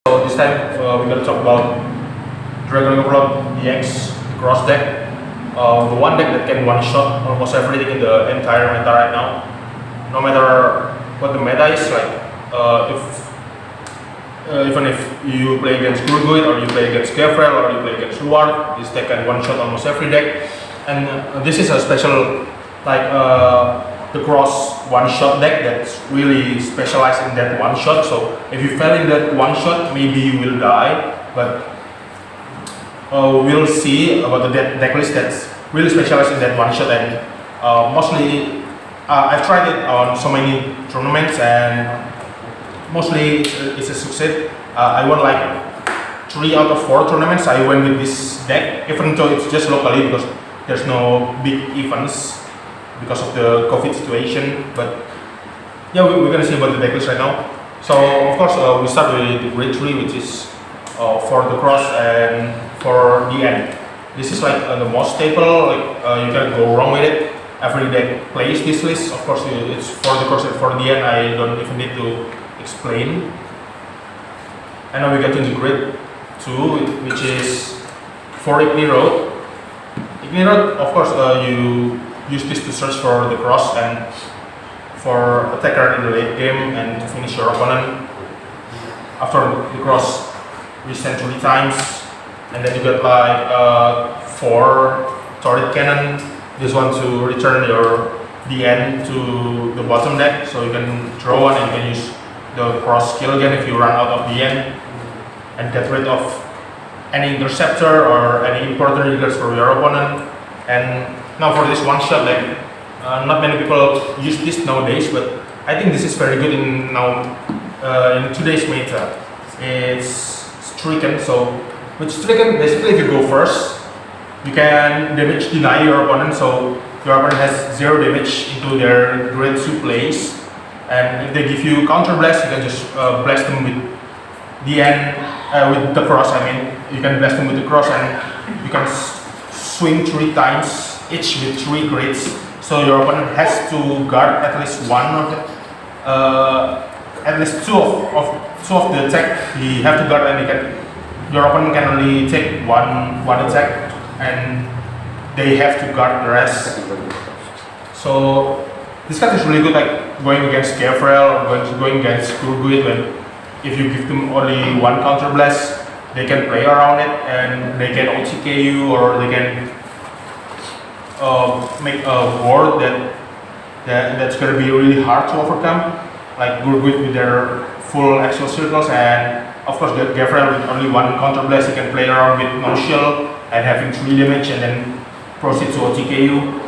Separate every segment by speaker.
Speaker 1: So this time we're going to talk about Grguit Dotx cross deck. The one deck that can one-shot almost everything in the entire meta right now. No matter what the meta is, like even if you play against Grguit or you play against gGavrail or you play against Luar, this deck can one-shot almost every deck. And this is a special, like the cross one-shot deck that's really specialized in that one-shot. So if you fail in that one-shot, maybe you will die. But we'll see about the deck list that's really specialized in that one-shot. And mostly, I've tried it on so many tournaments, and mostly it's a success. I won like 3 out of 4 tournaments. I went with this deck, even though it's just locally because there's no big events because of the COVID situation. But yeah, we're gonna see about the deck list right now. So of course we start with the grade 3, which is for the cross and for the end. This is like the most staple, like you can't go wrong with it. Every deck plays this list. Of course it's for the cross and for the end. I don't even need to explain. And now we get into grade 2, which is for Igni Road. Igni Road, of course, you use this to search for the cross and for attacker in the late game and to finish your opponent. After the cross, we send 3 times, and then you get like 4 turret cannon. This one to return your DN to the bottom deck, so you can draw one and you can use the cross skill again if you run out of DN, and get rid of any interceptor or any important triggers for your opponent. And now for this one shot deck, not many people use this nowadays, but I think this is very good in in today's meta. It's stricken, so with stricken, basically if you go first, you can damage deny your opponent, so your opponent has 0 damage into their grade 2 plays. And if they give you counter blast, you can just blast them with the end, with the cross. I mean, you can blast them with the cross, and you can swing 3 times each with 3 grids. So your opponent has to guard at least one of the, at least two of the attack. He have to guard, and your opponent can only take one attack, and they have to guard the rest. So this card is really good, like going against gGavrail or going against Grguit. When if you give them only 1 counter blast, they can play around it and they can OTK you, or they can make a board that's going to be really hard to overcome, like Grguit with their full axial circles, and of course gGavrail with only 1 counter blast. You can play around with no shield and having 3 damage and then proceed to OTK you.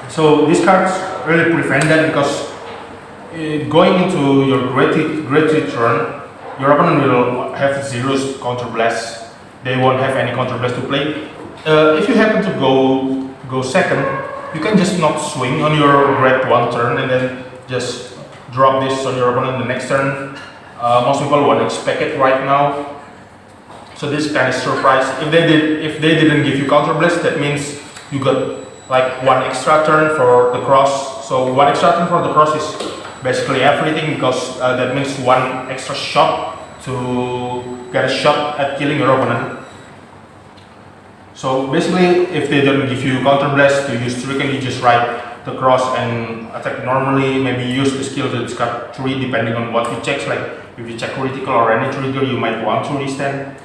Speaker 1: So these cards really prevent that, because going into your grade 3 turn, your opponent will have 0 counter blast. They won't have any counter blast to play. If you happen to go second, you can just not swing on your grade 1 turn and then just drop this on your opponent the next turn. Most people won't expect it right now, so this kind of surprise. If they didn't give you counter blast, that means you got like 1 extra turn for the cross. So 1 extra turn for the cross is basically everything, because that means 1 extra shot to get a shot at killing your opponent. So basically, if they don't give you counter blast to use trick, and you just ride the cross and attack normally, maybe use the skill to discard 3 depending on what you check. Like if you check critical or any trigger, you might want to restand.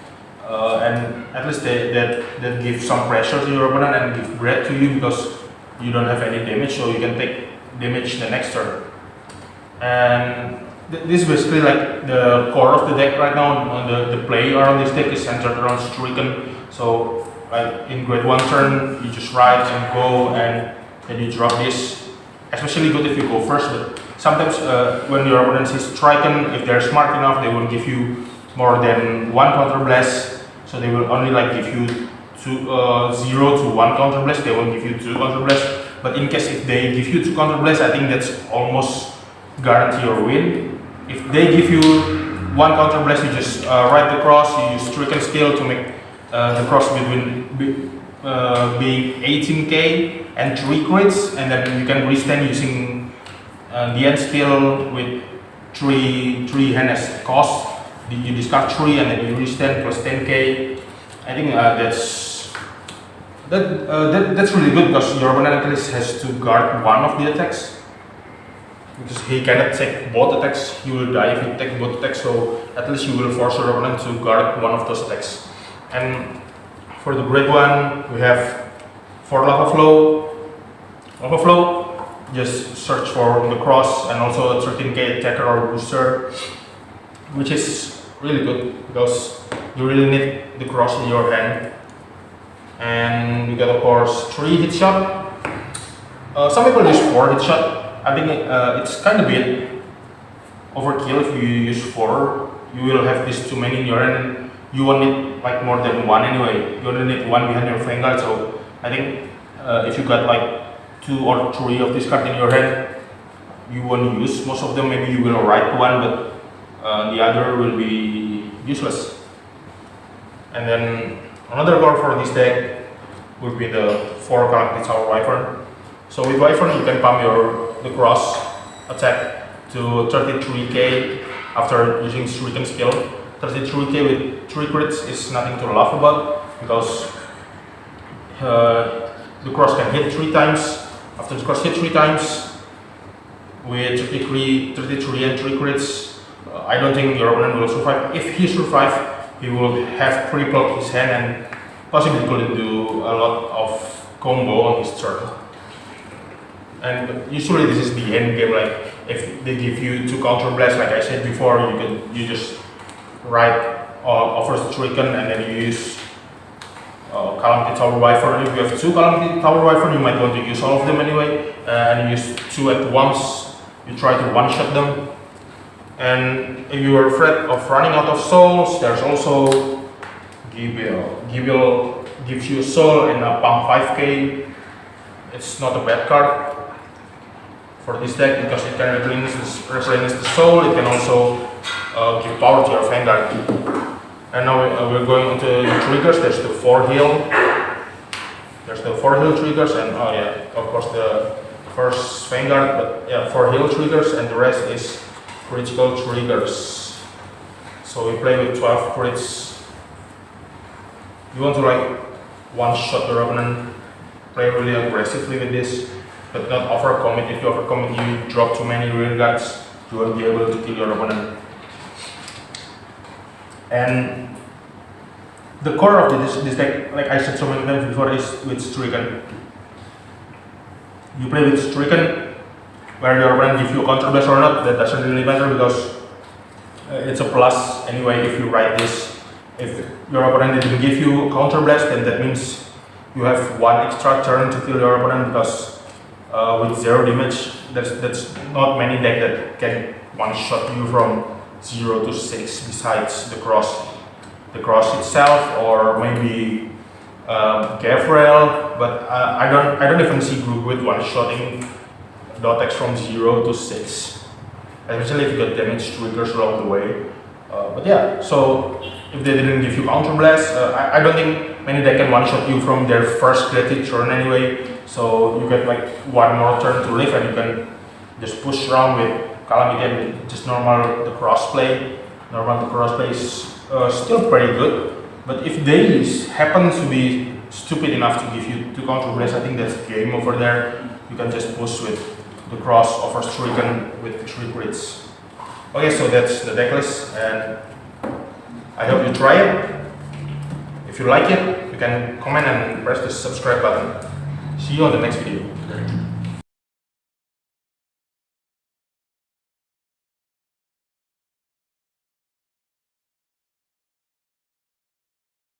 Speaker 1: And at least that gives some pressure to your opponent and give bread to you, because you don't have any damage, so you can take damage the next turn. And this is basically like the core of the deck right now. The play around this deck is centered around stricken. So like in grade 1 turn, you just ride and go, and then you drop this. Especially good if you go first, but sometimes when your opponent is stricken, if they're smart enough, they will give you more than 1 counter blast. So they will only like give you 0 to 1 counter blast. They won't give you 2 counter blast. But in case if they give you 2 counter blast, I think that's almost guarantee your win. If they give you 1 counter blast, you just ride the cross. You use stricken skill to make the cross between being 18k and 3 crits, and then you can restand using the end skill with 3 hand as cost. you discard 3 and then you use 10 plus 10k. I think that's really good because your opponent at least has to guard one of the attacks. Because he cannot take both attacks, he will die if he takes both attacks, so at least you will force your opponent to guard one of those attacks. And for the great one, we have for lava flow, just search for the cross and also a 13k attacker or booster, which is really good because you really need the cross in your hand. And you get of course 3 hit shot. Some people use 4 hit shot. I think it's kind of bit overkill if you use 4. You will have these too many in your hand. You won't need like more than 1 anyway. You only need 1 behind your Vanguard. So I think if you got like 2 or 3 of this card in your hand, you won't use most of them. Maybe you will write 1, but the other will be useless. And then another card for this deck would be the 4 Galactic Tower Wyvern. So with Wyvern you can pump the cross attack to 33k after using Shuriken skill. 33k with 3 crits is nothing to laugh about because the cross can hit 3 times. After the cross hit 3 times with 33 and 3 crits, I don't think your opponent will survive. If he survives, he will have crippled his hand and possibly could do a lot of combo on his turn. And usually this is the end game. Like if they give you 2 counter blasts, like I said before, you just write offers Shuriken and then you use Calamity Tower Wyvern. If you have 2 Calamity Tower Wyvern, you might want to use all of them anyway, and you use 2 at once. You try to one-shot them. And if you are afraid of running out of souls, there's also gGavrail. gGavrail gives you a soul and a pump 5k. It's not a bad card for this deck because it can replenish the soul. It can also give power to your Vanguard. And now we're going on to the triggers. There's the 4 heal. There's the 4 heal triggers, and oh yeah, of course the first Vanguard, but yeah, 4 heal triggers, and the rest is critical triggers. So we play with 12 crits. You want to like one-shot your opponent, play really aggressively with this, but not overcommit. If you overcommit, you drop too many rear guards, you won't be able to kill your opponent. And the core of this deck, like I said so many times before, is with Shuriken. You play with Shuriken, where your opponent gives you a counter blast or not, that doesn't really matter because it's a plus anyway if you write this. If your opponent didn't give you a counter blast, then that means you have 1 extra turn to kill your opponent because with 0 damage, that's not many decks that can one-shot you from 0 to 6 besides the cross itself, or maybe gGavrail, but I don't even see Grguit one-shotting Dotx from 0 to 6, especially if you got damage triggers along the way. But yeah, so if they didn't give you counter blast, I don't think many deck can one-shot you from their first creative turn anyway. So you get like 1 more turn to live, and you can just push around with Calamity and with just normal the crossplay. Normal the crossplay is still pretty good, but if they happen to be stupid enough to give you 2 counter blasts, I think that's game over there. You can just push with the cross offers Shuriken with 3 crits. Okay, so that's the deck list, and I hope you try it. If you like it, you can comment and press the subscribe button. See you on the next video.